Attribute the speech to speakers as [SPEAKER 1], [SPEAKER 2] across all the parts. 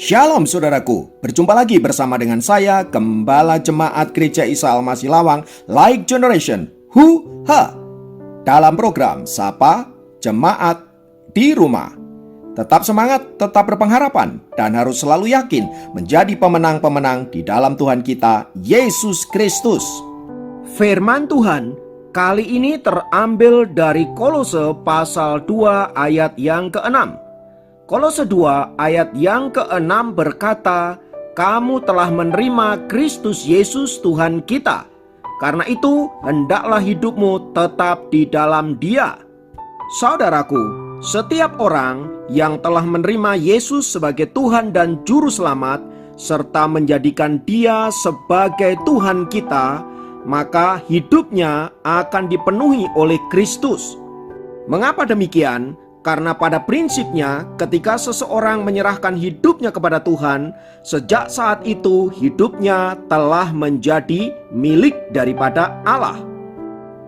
[SPEAKER 1] Shalom saudaraku, berjumpa lagi bersama dengan saya, Gembala Jemaat Gereja Isa Al-Masih Lawang, Like Generation, dalam program Sapa Jemaat di Rumah. Tetap semangat, tetap berpengharapan, dan harus selalu yakin menjadi pemenang-pemenang di dalam Tuhan kita, Yesus Kristus.
[SPEAKER 2] Firman Tuhan kali ini terambil dari Kolose pasal 2 ayat yang ke-6. Kolose 2 ayat yang ke-6 berkata, "Kamu telah menerima Kristus Yesus Tuhan kita. Karena itu, hendaklah hidupmu tetap di dalam Dia." Saudaraku, setiap orang yang telah menerima Yesus sebagai Tuhan dan Juru Selamat, serta menjadikan Dia sebagai Tuhan kita, maka hidupnya akan dipenuhi oleh Kristus. Mengapa demikian? Karena pada prinsipnya ketika seseorang menyerahkan hidupnya kepada Tuhan, sejak saat itu hidupnya telah menjadi milik daripada Allah.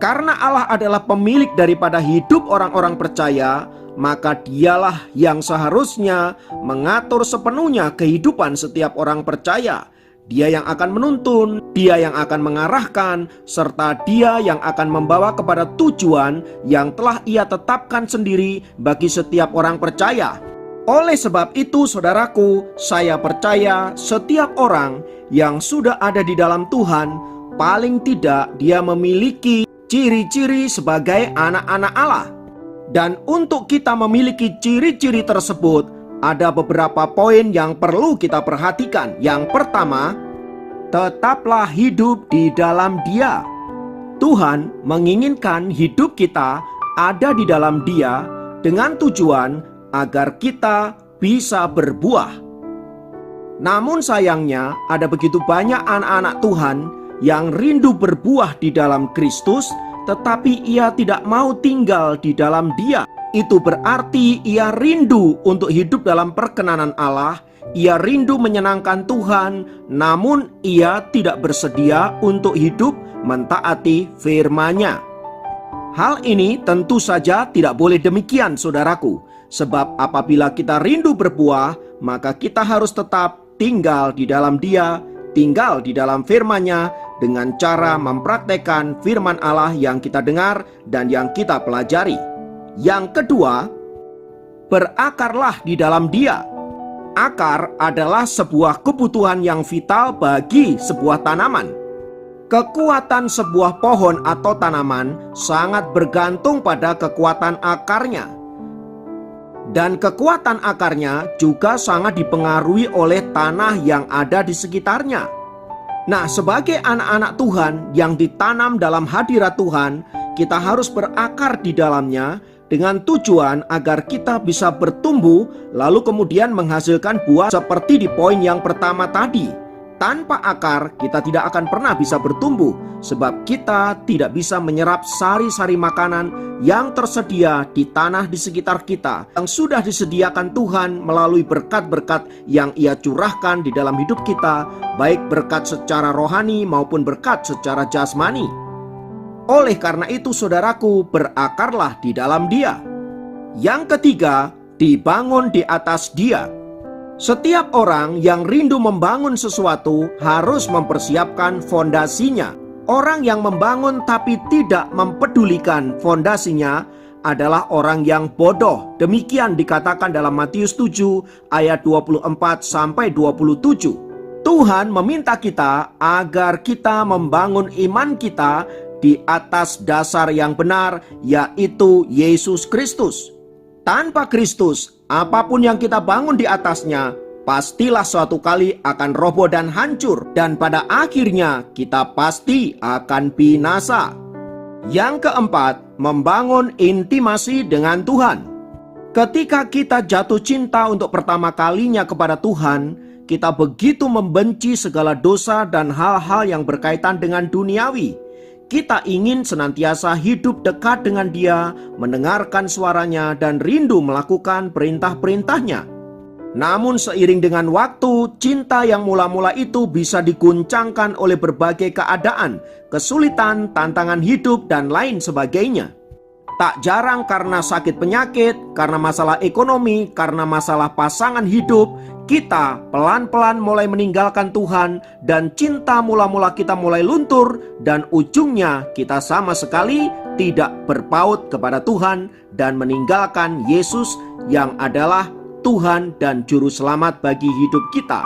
[SPEAKER 2] Karena Allah adalah pemilik daripada hidup orang-orang percaya, maka Dialah yang seharusnya mengatur sepenuhnya kehidupan setiap orang percaya. Dia yang akan menuntun, Dia yang akan mengarahkan, serta Dia yang akan membawa kepada tujuan yang telah Ia tetapkan sendiri bagi setiap orang percaya. Oleh sebab itu, saudaraku, saya percaya setiap orang yang sudah ada di dalam Tuhan, paling tidak dia memiliki ciri-ciri sebagai anak-anak Allah. Dan untuk kita memiliki ciri-ciri tersebut, ada beberapa poin yang perlu kita perhatikan. Yang pertama, tetaplah hidup di dalam Dia. Tuhan menginginkan hidup kita ada di dalam Dia dengan tujuan agar kita bisa berbuah. Namun sayangnya, ada begitu banyak anak-anak Tuhan yang rindu berbuah di dalam Kristus, tetapi ia tidak mau tinggal di dalam Dia. Itu berarti ia rindu untuk hidup dalam perkenanan Allah, ia rindu menyenangkan Tuhan, namun ia tidak bersedia untuk hidup mentaati firman-Nya. Hal ini tentu saja tidak boleh demikian, saudaraku, sebab apabila kita rindu berbuah, maka kita harus tetap tinggal di dalam Dia, tinggal di dalam firman-Nya, dengan cara mempraktekkan firman Allah yang kita dengar dan yang kita pelajari. Yang kedua, berakarlah di dalam Dia. Akar adalah sebuah kebutuhan yang vital bagi sebuah tanaman. Kekuatan sebuah pohon atau tanaman sangat bergantung pada kekuatan akarnya. Dan kekuatan akarnya juga sangat dipengaruhi oleh tanah yang ada di sekitarnya. Nah, sebagai anak-anak Tuhan yang ditanam dalam hadirat Tuhan, kita harus berakar di dalamnya dengan tujuan agar kita bisa bertumbuh, lalu kemudian menghasilkan buah seperti di poin yang pertama tadi. Tanpa akar, kita tidak akan pernah bisa bertumbuh, sebab kita tidak bisa menyerap sari-sari makanan yang tersedia di tanah di sekitar kita, yang sudah disediakan Tuhan melalui berkat-berkat yang Ia curahkan di dalam hidup kita, baik berkat secara rohani maupun berkat secara jasmani. Oleh karena itu, saudaraku, berakarlah di dalam Dia. Yang ketiga, dibangun di atas Dia. Setiap orang yang rindu membangun sesuatu harus mempersiapkan fondasinya. Orang yang membangun tapi tidak mempedulikan fondasinya adalah orang yang bodoh. Demikian dikatakan dalam Matius 7 ayat 24 sampai 27. Tuhan meminta kita agar kita membangun iman kita di atas dasar yang benar, yaitu Yesus Kristus. Tanpa Kristus, apapun yang kita bangun di atasnya pastilah suatu kali akan roboh dan hancur, dan pada akhirnya kita pasti akan binasa. Yang keempat, membangun intimasi dengan Tuhan. Ketika kita jatuh cinta untuk pertama kalinya kepada Tuhan, kita begitu membenci segala dosa dan hal-hal yang berkaitan dengan duniawi. Kita ingin senantiasa hidup dekat dengan Dia, mendengarkan suaranya, dan rindu melakukan perintah-perintahnya. Namun seiring dengan waktu, cinta yang mula-mula itu bisa diguncangkan oleh berbagai keadaan, kesulitan, tantangan hidup, dan lain sebagainya. Tak jarang karena sakit penyakit, karena masalah ekonomi, karena masalah pasangan hidup, kita pelan-pelan mulai meninggalkan Tuhan dan cinta mula-mula kita mulai luntur dan ujungnya kita sama sekali tidak berpaut kepada Tuhan dan meninggalkan Yesus yang adalah Tuhan dan Juru Selamat bagi hidup kita.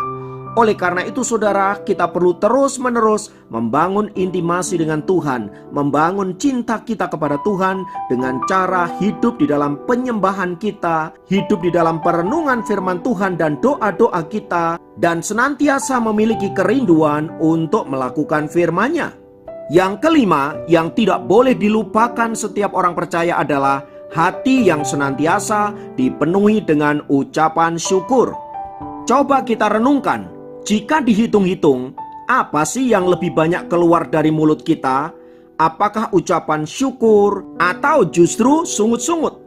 [SPEAKER 2] Oleh karena itu saudara, kita perlu terus-menerus membangun intimasi dengan Tuhan, membangun cinta kita kepada Tuhan dengan cara hidup di dalam penyembahan kita, hidup di dalam perenungan firman Tuhan dan doa-doa kita, dan senantiasa memiliki kerinduan untuk melakukan firman-Nya. Yang kelima, yang tidak boleh dilupakan setiap orang percaya adalah hati yang senantiasa dipenuhi dengan ucapan syukur. Coba kita renungkan, jika dihitung-hitung, apa sih yang lebih banyak keluar dari mulut kita? Apakah ucapan syukur atau justru sungut-sungut?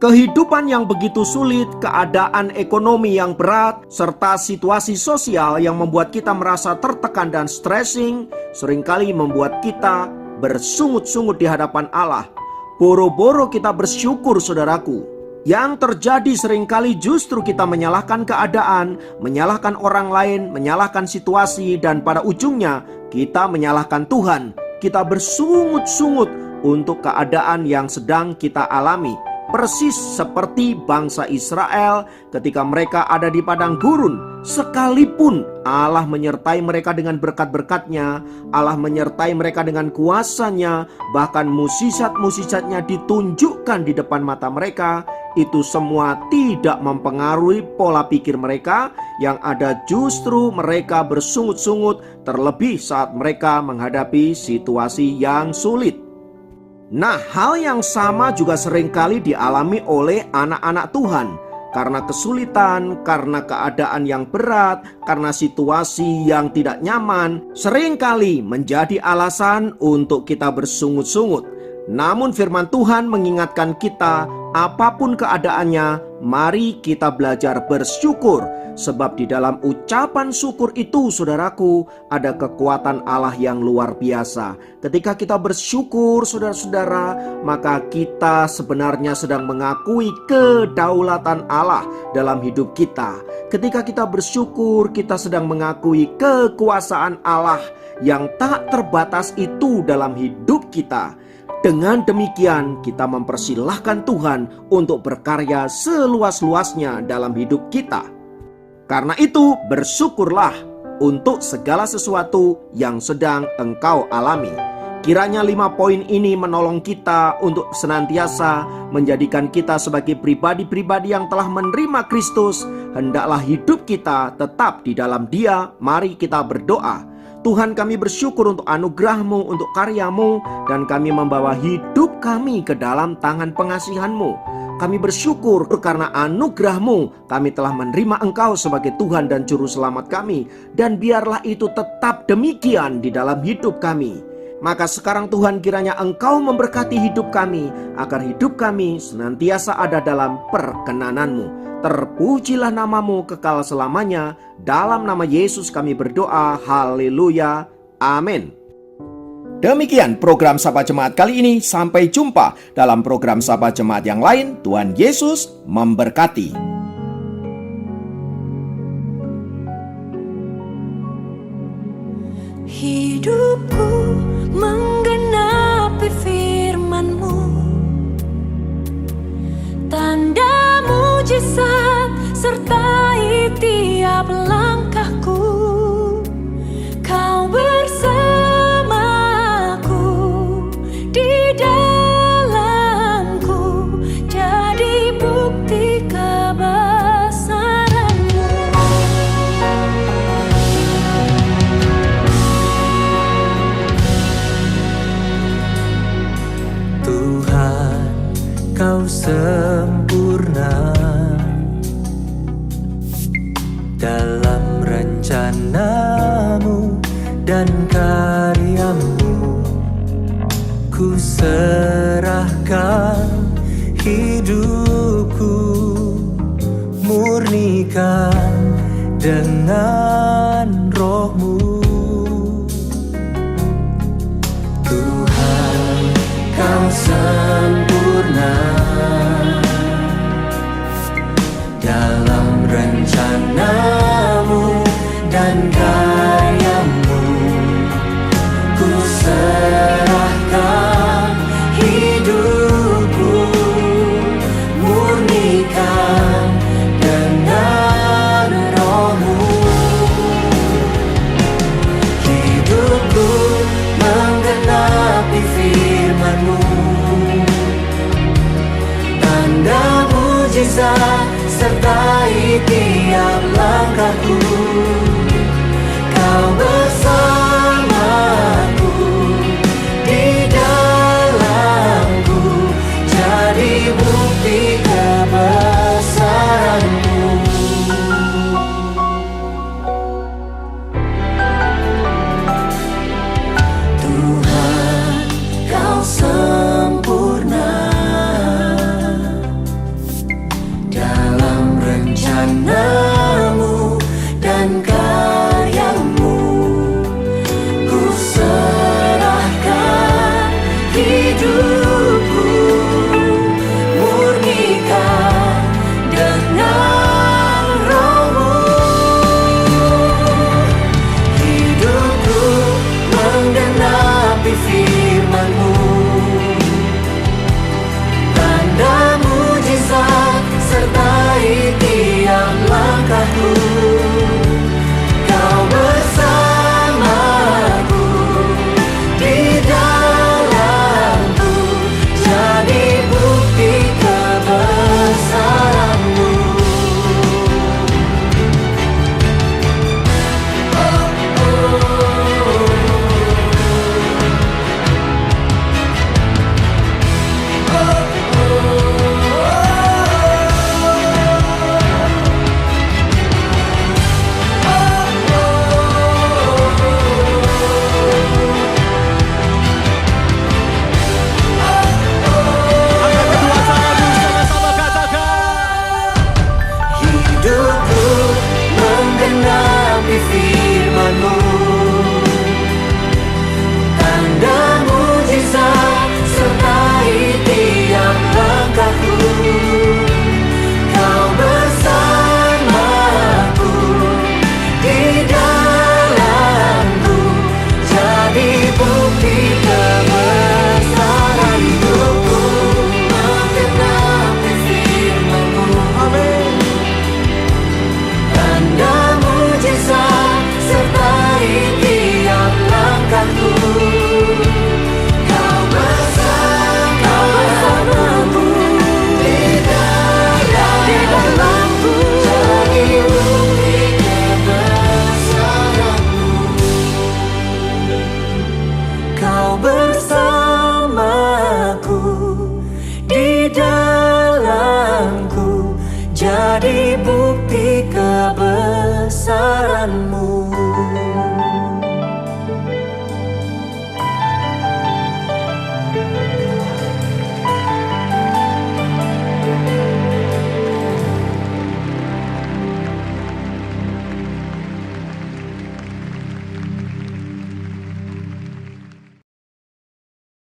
[SPEAKER 2] Kehidupan yang begitu sulit, keadaan ekonomi yang berat, serta situasi sosial yang membuat kita merasa tertekan dan stressing, seringkali membuat kita bersungut-sungut di hadapan Allah. Boro-boro kita bersyukur, saudaraku. Yang terjadi seringkali justru kita menyalahkan keadaan, menyalahkan orang lain, menyalahkan situasi, dan pada ujungnya kita menyalahkan Tuhan. Kita bersungut-sungut untuk keadaan yang sedang kita alami. Persis seperti bangsa Israel ketika mereka ada di padang gurun. Sekalipun Allah menyertai mereka dengan berkat-berkat-Nya, Allah menyertai mereka dengan kuasa-Nya, bahkan mukjizat-mukjizat-Nya ditunjukkan di depan mata mereka, itu semua tidak mempengaruhi pola pikir mereka. Yang ada justru mereka bersungut-sungut, terlebih saat mereka menghadapi situasi yang sulit. Nah, hal yang sama juga seringkali dialami oleh anak-anak Tuhan. Karena kesulitan, karena keadaan yang berat, karena situasi yang tidak nyaman, seringkali menjadi alasan untuk kita bersungut-sungut. Namun firman Tuhan mengingatkan kita, apapun keadaannya, mari kita belajar bersyukur. Sebab di dalam ucapan syukur itu, saudaraku, ada kekuatan Allah yang luar biasa. Ketika kita bersyukur, saudara-saudara, maka kita sebenarnya sedang mengakui kedaulatan Allah dalam hidup kita. Ketika kita bersyukur, kita sedang mengakui kekuasaan Allah yang tak terbatas itu dalam hidup kita. Dengan demikian, kita mempersilahkan Tuhan untuk berkarya seluas-luasnya dalam hidup kita. Karena itu, bersyukurlah untuk segala sesuatu yang sedang engkau alami. Kiranya 5 poin ini menolong kita untuk senantiasa menjadikan kita sebagai pribadi-pribadi yang telah menerima Kristus. Hendaklah hidup kita tetap di dalam Dia. Mari kita berdoa. Tuhan, kami bersyukur untuk anugerah-Mu, untuk karya-Mu, dan kami membawa hidup kami ke dalam tangan pengasihan-Mu. Kami bersyukur karena anugerah-Mu kami telah menerima Engkau sebagai Tuhan dan Juru Selamat kami. Dan biarlah itu tetap demikian di dalam hidup kami. Maka sekarang Tuhan, kiranya Engkau memberkati hidup kami, agar hidup kami senantiasa ada dalam perkenan-Mu. Terpujilah nama-Mu kekal selamanya. Dalam nama Yesus kami berdoa. Haleluya. Amin.
[SPEAKER 1] Demikian program Sapa Jemaat kali ini. Sampai jumpa dalam program Sapa Jemaat yang lain. Tuhan Yesus memberkati.
[SPEAKER 3] Hidupku menggenapi firman-Mu, tanda mujizat sertai tiap langkahku. Kau bersamaku di dalamku, jadi bukti kebesaran-Mu.
[SPEAKER 4] Tuhan, Kau sempurna dalam rencana-Mu dan karya-Mu. Ku serahkan hidupku, murnikan dengan Roh-Mu. Tuhan, Kau sempurna dalam rencana mujizat sertai tiap langkahku. Kau bersamaku, di dalamku, jadi bukti kebesaran-Mu. Tuhan, Kau sempurna dalam rencana-Mu dan karya-Mu. Ku serahkan hidupku, murnikan dengan Roh-Mu. Hidupku menggenapi firman-Mu, tanda mujizat sertai tiap langkahku. Kau bersamaku, di dalamku, jadi bukti kebesaran-Mu. Hidupku menggenapi firman-Mu, tanda mujizat sertai tiap langkahku. Kau bersamaku, di dalamku, jadi bukti kebesaran-Mu. Menggenapi firman-Mu, amin. Tanda mujizat sertai tiap langkahku. Kau bersamaku, di dalamku, jadi bukti kebesaran-Mu. Kau bersamaku, di dalamku, jadi bukti kebesaran-Mu.